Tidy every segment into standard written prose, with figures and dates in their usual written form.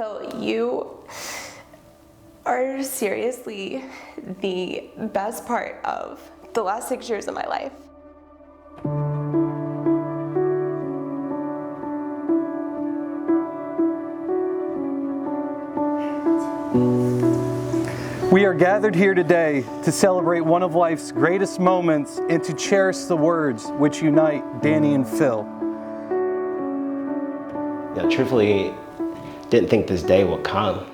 Phil, you are seriously the best part of the last 6 years of my life. We are gathered here today to celebrate one of life's greatest moments and to cherish the words which unite Dani and Phil. Yeah, truthfully, didn't think this day would come.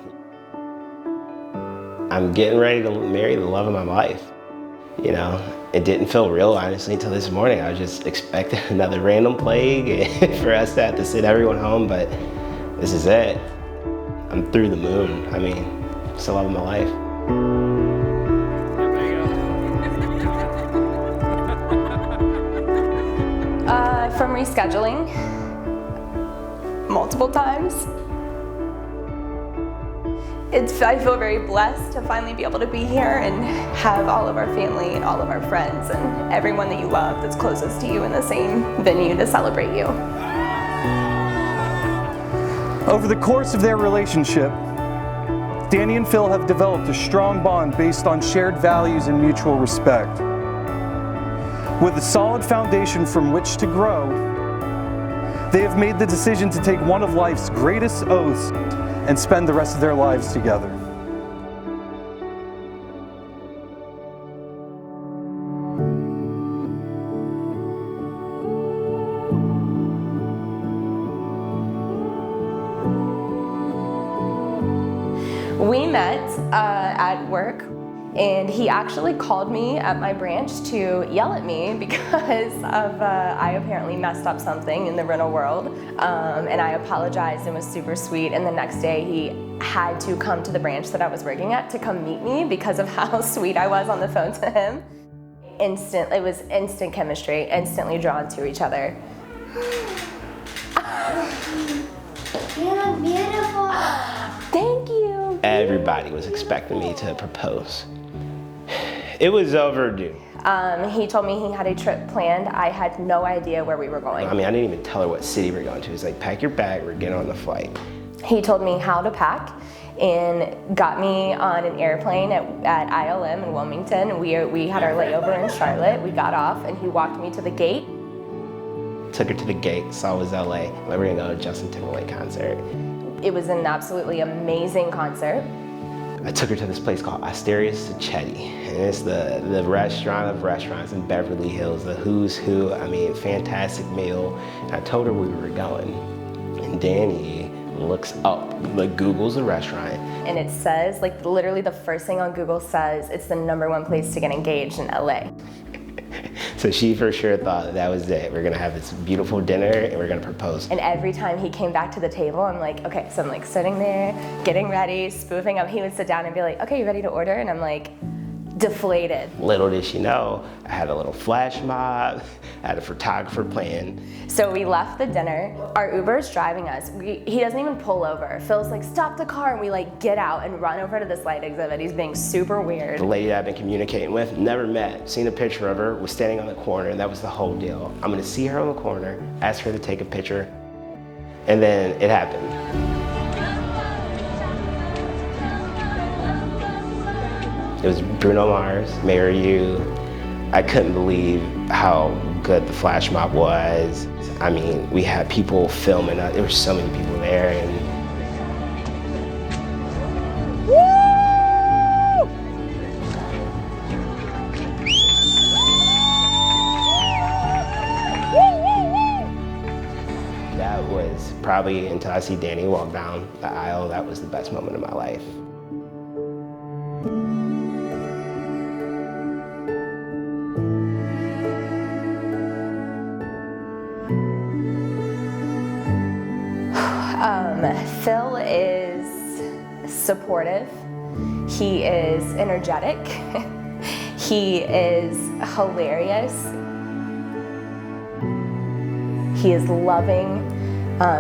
I'm getting ready to marry the love of my life. You know, it didn't feel real, honestly, until this morning. I was just expecting another random plague for us to have to send everyone home, but this is it. I'm through the moon. I mean, it's the love of my life. From rescheduling multiple times. I feel very blessed to finally be able to be here and have all of our family and all of our friends and everyone that you love that's closest to you in the same venue to celebrate you. Over the course of their relationship, Dani and Phil have developed a strong bond based on shared values and mutual respect. With a solid foundation from which to grow, they have made the decision to take one of life's greatest oaths and spend the rest of their lives together. We met at work, and he actually called me at my branch to yell at me because of I apparently messed up something in the rental world, and I apologized and was super sweet, and the next day he had to come to the branch that I was working at to come meet me because of how sweet I was on the phone to him. It was instant chemistry, instantly drawn to each other. You look beautiful. Thank you. Everybody was expecting me to propose. It was overdue. He told me he had a trip planned. I had no idea where we were going. I mean, I didn't even tell her what city we're going to. He's like, pack your bag, we're getting on the flight. He told me how to pack and got me on an airplane at ILM in Wilmington. We had our layover in Charlotte. We got off and he walked me to the gate. Took her to the gate, saw it was LA. Like, we're gonna go to a Justin Timberlake concert. It was an absolutely amazing concert. I took her to this place called Axtells, and it's the restaurant of restaurants in Beverly Hills, the who's who. I mean, fantastic meal. And I told her we were going, and Dani looks up, like Google's the restaurant. And it says, like literally the first thing on Google says, it's the #1 place to get engaged in LA. So she for sure thought that was it. We're gonna have this beautiful dinner and we're gonna propose. And every time he came back to the table, I'm like, okay, so I'm like sitting there, getting ready, spoofing up. He would sit down and be like, okay, you ready to order? And I'm like, deflated. Little did she know, I had a little flash mob, I had a photographer plan. So we left the dinner. Our Uber's driving us. He doesn't even pull over. Phil's like, stop the car, and we like get out and run over to this light exhibit. He's being super weird. The lady that I've been communicating with, never met, seen a picture of her, was standing on the corner, and that was the whole deal. I'm gonna see her on the corner, ask her to take a picture, and then it happened. It was Bruno Mars, Marry You. I couldn't believe how good the flash mob was. I mean, we had people filming us. There were so many people there. And woo! That was probably, until I see Dani walk down the aisle, that was the best moment of my life. Phil is supportive, he is energetic, he is hilarious, he is loving,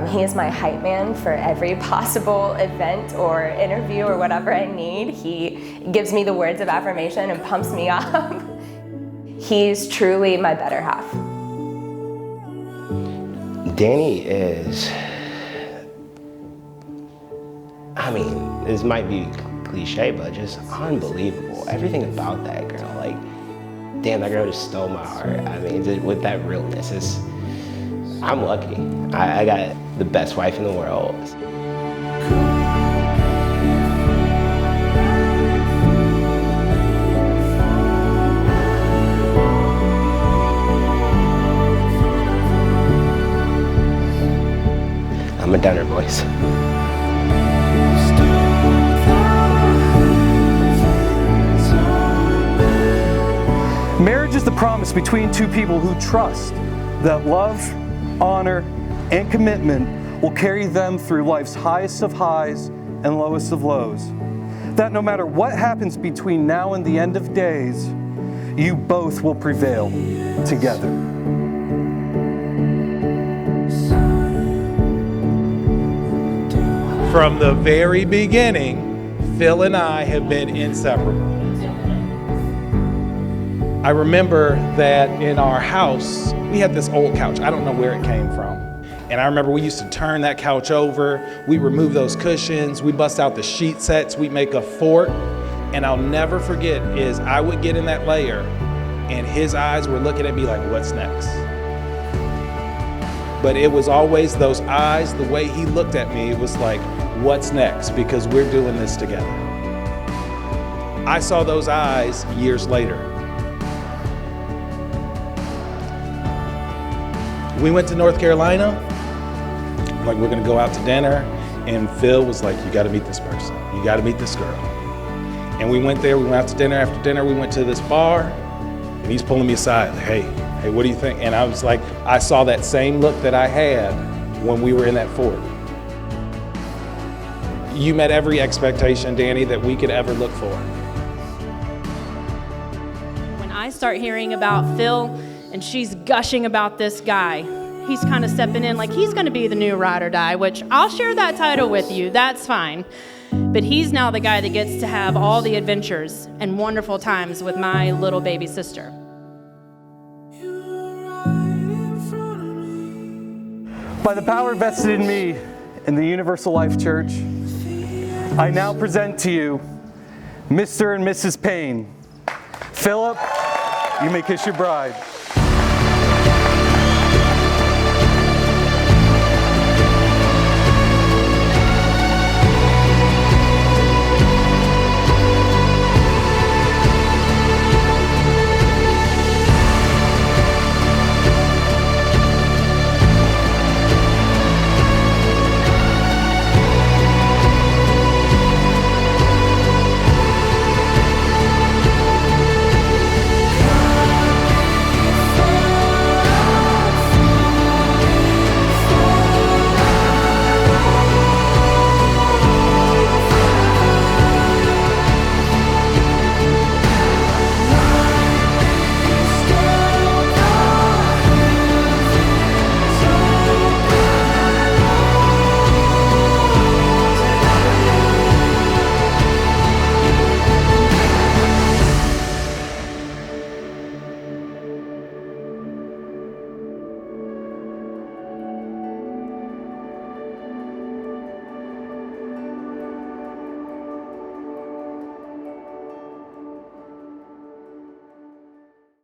he is my hype man for every possible event or interview or whatever I need. He gives me the words of affirmation and pumps me up. He's truly my better half. Dani is I mean, this might be cliche, but just unbelievable. Everything about that girl, like, damn, that girl just stole my heart. I mean, with that realness, I'm lucky. I got the best wife in the world. I'm a downer, boys. Marriage is the promise between two people who trust that love, honor, and commitment will carry them through life's highest of highs and lowest of lows. That no matter what happens between now and the end of days, you both will prevail together. From the very beginning, Phil and I have been inseparable. I remember that in our house, we had this old couch. I don't know where it came from. And I remember we used to turn that couch over. We remove those cushions. We bust out the sheet sets. We make a fort. And I'll never forget is I would get in that layer and his eyes were looking at me like, what's next? But it was always those eyes, the way he looked at me, it was like, what's next? Because we're doing this together. I saw those eyes years later. We went to North Carolina, like we're gonna go out to dinner, and Phil was like, you gotta meet this person. You gotta meet this girl. And we went there, we went out to dinner. After dinner, we went to this bar, and he's pulling me aside, like, hey, what do you think? And I was like, I saw that same look that I had when we were in that fort. You met every expectation, Dani, that we could ever look for. When I start hearing about Phil and she's gushing about this guy, he's kind of stepping in like he's going to be the new ride or die, which I'll share that title with you, that's fine. But he's now the guy that gets to have all the adventures and wonderful times with my little baby sister. By the power vested in me in the Universal Life Church, I now present to you Mr. and Mrs. Payne. Philip, you may kiss your bride.